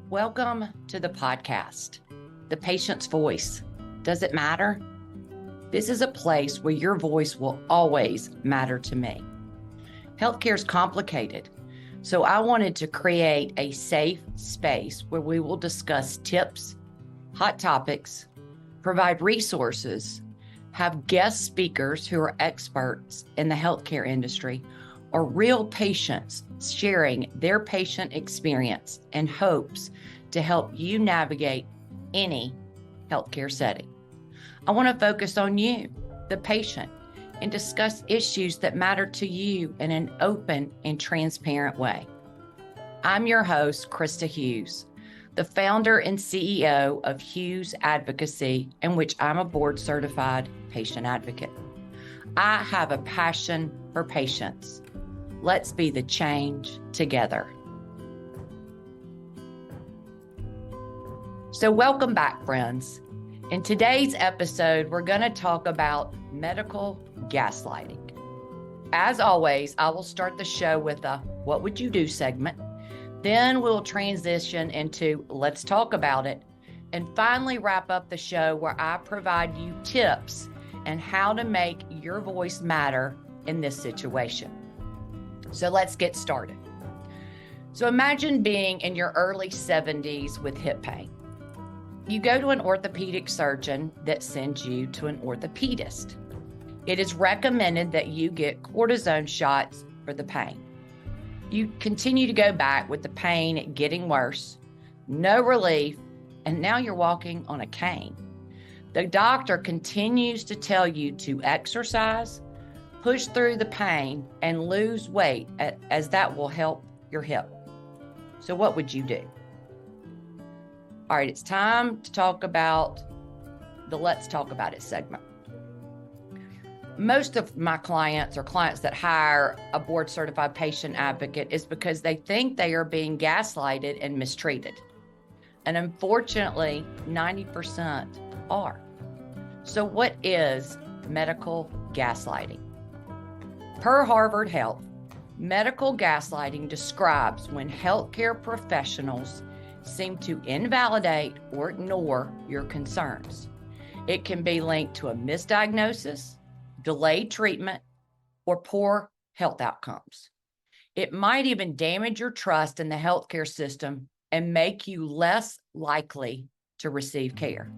Welcome to the podcast, The Patient's Voice. Does it matter? This is a place where your voice will always matter to me. Healthcare is complicated, so I wanted to create a safe space where we will discuss tips, hot topics, provide resources, have guest speakers who are experts in the healthcare industry, or real patients sharing their patient experience and hopes to help you navigate any healthcare setting. I want to focus on you, the patient, and discuss issues that matter to you in an open and transparent way. I'm your host, Krista Hughes, the founder and CEO of Hughes Advocacy, in which I'm a board-certified patient advocate. I have a passion for patients. Let's be the change together. So welcome back, friends. In today's episode, we're going to talk about medical gaslighting. As always, I will start the show with a "What would you do?" segment. Then we'll transition into "Let's talk about it," and finally wrap up the show where I provide you tips and how to make your voice matter in this situation. So let's get started. So imagine being in your early 70s with hip pain. You go to an orthopedic surgeon that sends you to an orthopedist. It is recommended that you get cortisone shots for the pain. You continue to go back with the pain getting worse, no relief, and now you're walking on a cane. The doctor continues to tell you to exercise, push through the pain, and lose weight, as that will help your hip. So what would you do? All right, it's time to talk about the "Let's Talk About It" segment. Most of my clients or clients that hire a board-certified patient advocate is because they think they are being gaslighted and mistreated. And unfortunately, 90% are. So what is medical gaslighting? Per Harvard Health, medical gaslighting describes when healthcare professionals seem to invalidate or ignore your concerns. It can be linked to a misdiagnosis, delayed treatment, or poor health outcomes. It might even damage your trust in the healthcare system and make you less likely to receive care.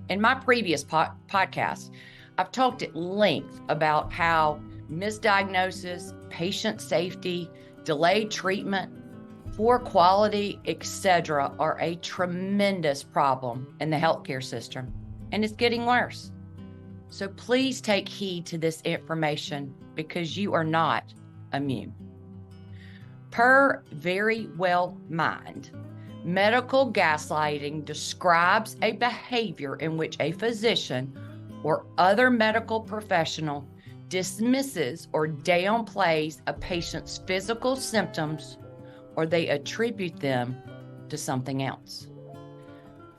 In my previous podcast, I've talked at length about how misdiagnosis, patient safety, delayed treatment, poor quality, etc. are a tremendous problem in the healthcare system, and it's getting worse. So please take heed to this information because you are not immune. Per Verywell Mind, medical gaslighting describes a behavior in which a physician or other medical professional dismisses or downplays a patient's physical symptoms, or they attribute them to something else.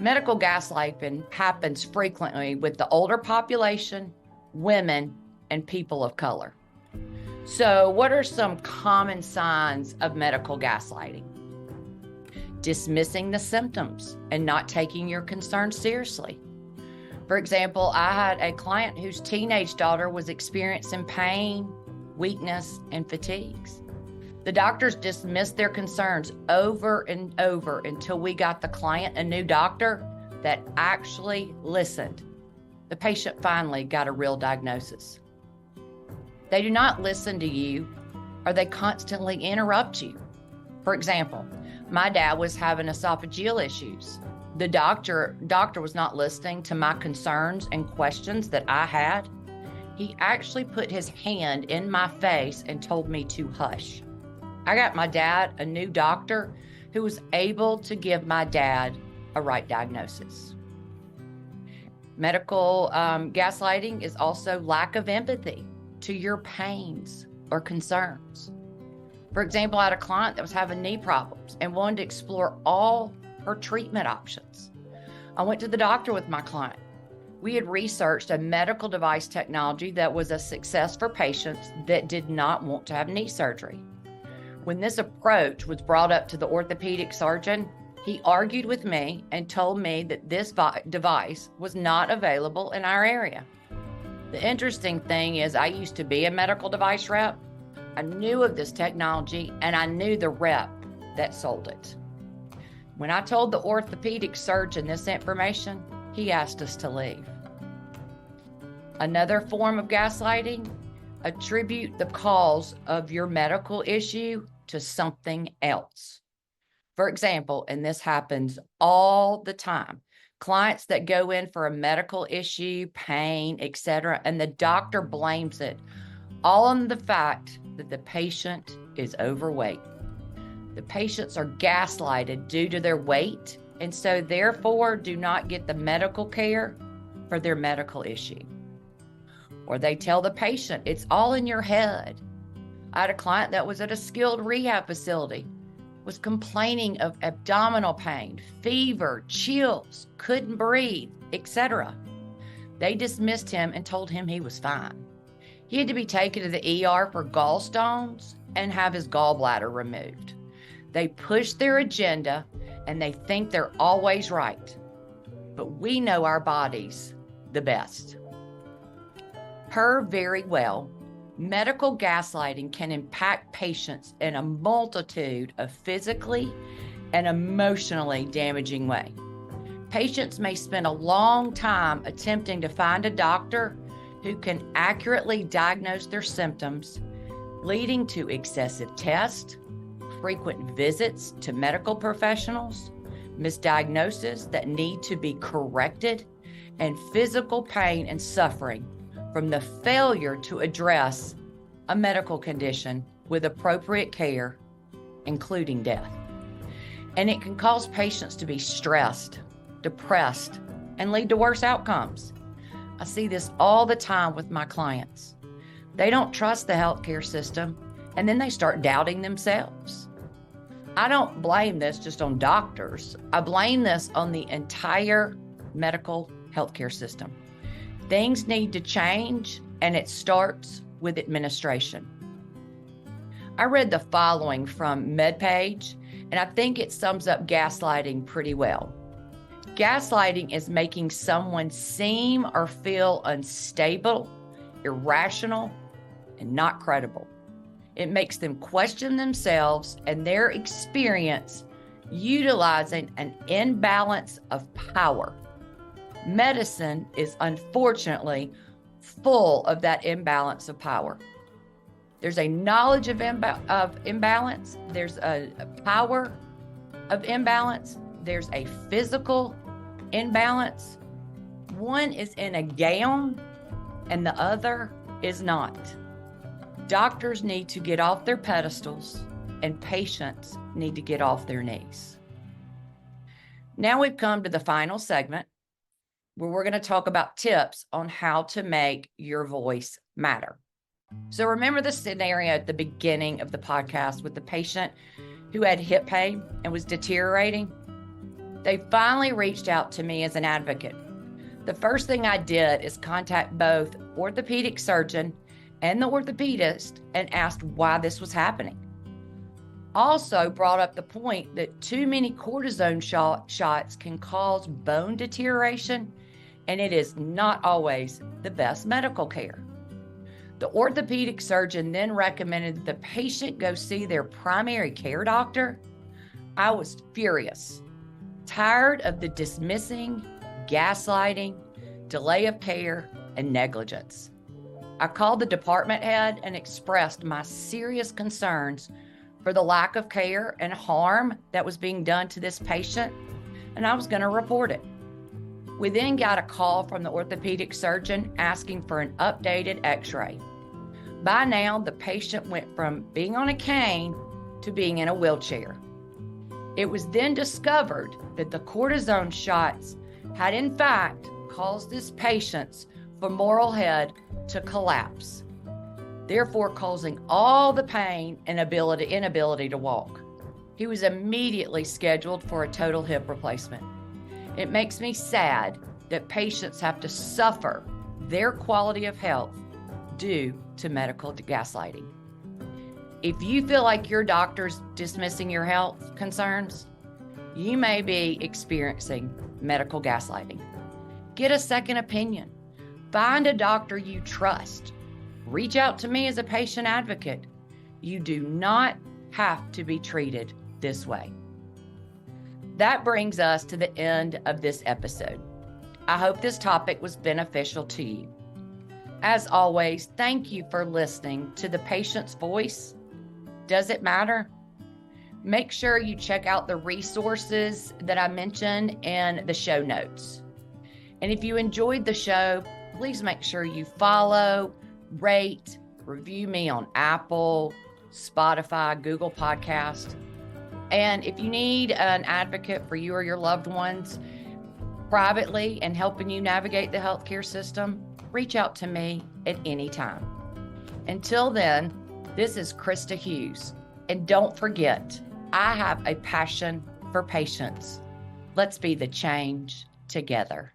Medical gaslighting happens frequently with the older population, women, and people of color. So what are some common signs of medical gaslighting? Dismissing the symptoms and not taking your concerns seriously. For example, I had a client whose teenage daughter was experiencing pain, weakness, and fatigues. The doctors dismissed their concerns over and over until we got the client a new doctor that actually listened. The patient finally got a real diagnosis. They do not listen to you, or they constantly interrupt you. For example, my dad was having esophageal issues. The doctor was not listening to my concerns and questions that I had. He actually put his hand in my face and told me to hush. I got my dad a new doctor who was able to give my dad a right diagnosis. Medical gaslighting is also lack of empathy to your pains or concerns. For example, I had a client that was having knee problems and wanted to explore all her treatment options. I went to the doctor with my client. We had researched a medical device technology that was a success for patients that did not want to have knee surgery. When this approach was brought up to the orthopedic surgeon, He argued with me and told me that this device was not available in our area. The interesting thing is I used to be a medical device rep. I knew of this technology and I knew the rep that sold it. When I told the orthopedic surgeon this information, he asked us to leave. Another form of gaslighting, attribute the cause of your medical issue to something else. For example, and this happens all the time, clients that go in for a medical issue, pain, etc., and the doctor blames it all on the fact that the patient is overweight. The patients are gaslighted due to their weight, and so therefore do not get the medical care for their medical issue. Or they tell the patient, it's all in your head. I had a client that was at a skilled rehab facility, was complaining of abdominal pain, fever, chills, couldn't breathe, etc. They dismissed him and told him he was fine. He had to be taken to the ER for gallstones and have his gallbladder removed. They push their agenda and they think they're always right. But we know our bodies the best. Per very well, medical gaslighting can impact patients in a multitude of physically and emotionally damaging ways. Patients may spend a long time attempting to find a doctor who can accurately diagnose their symptoms, leading to excessive tests, frequent visits to medical professionals, misdiagnoses that need to be corrected, and physical pain and suffering from the failure to address a medical condition with appropriate care, including death. And it can cause patients to be stressed, depressed, and lead to worse outcomes. I see this all the time with my clients. They don't trust the healthcare system, and then they start doubting themselves. I don't blame this just on doctors. I blame this on the entire medical healthcare system. Things need to change, and it starts with administration. I read the following from MedPage, and I think it sums up gaslighting pretty well. Gaslighting is making someone seem or feel unstable, irrational, and not credible. It makes them question themselves and their experience, utilizing an imbalance of power. Medicine is unfortunately full of that imbalance of power. There's a knowledge of imbalance. There's a power of imbalance. There's a physical imbalance. One is in a gown and the other is not. Doctors need to get off their pedestals and patients need to get off their knees. Now we've come to the final segment where we're going to talk about tips on how to make your voice matter. So remember the scenario at the beginning of the podcast with the patient who had hip pain and was deteriorating? They finally reached out to me as an advocate. The first thing I did is contact both orthopedic surgeon and the orthopedist and asked why this was happening. Also brought up the point that too many cortisone shots can cause bone deterioration, and it is not always the best medical care. The orthopedic surgeon then recommended that the patient go see their primary care doctor. I was furious, tired of the dismissing, gaslighting, delay of care, and negligence. I called the department head and expressed my serious concerns for the lack of care and harm that was being done to this patient, and I was going to report it. We then got a call from the orthopedic surgeon asking for an updated x-ray. By now, the patient went from being on a cane to being in a wheelchair. It was then discovered that the cortisone shots had in fact caused this patient's femoral head to collapse, therefore causing all the pain and inability to walk. He was immediately scheduled for a total hip replacement. It makes me sad that patients have to suffer their quality of health due to medical gaslighting. If you feel like your doctor's dismissing your health concerns, you may be experiencing medical gaslighting. Get a second opinion. Find a doctor you trust. Reach out to me as a patient advocate. You do not have to be treated this way. That brings us to the end of this episode. I hope this topic was beneficial to you. As always, thank you for listening to the patient's voice. Does it matter? Make sure you check out the resources that I mentioned in the show notes. And if you enjoyed the show, please make sure you follow, rate, review me on Apple, Spotify, Google Podcast. And if you need an advocate for you or your loved ones privately and helping you navigate the healthcare system, reach out to me at any time. Until then, this is Krista Hughes. And don't forget, I have a passion for patients. Let's be the change together.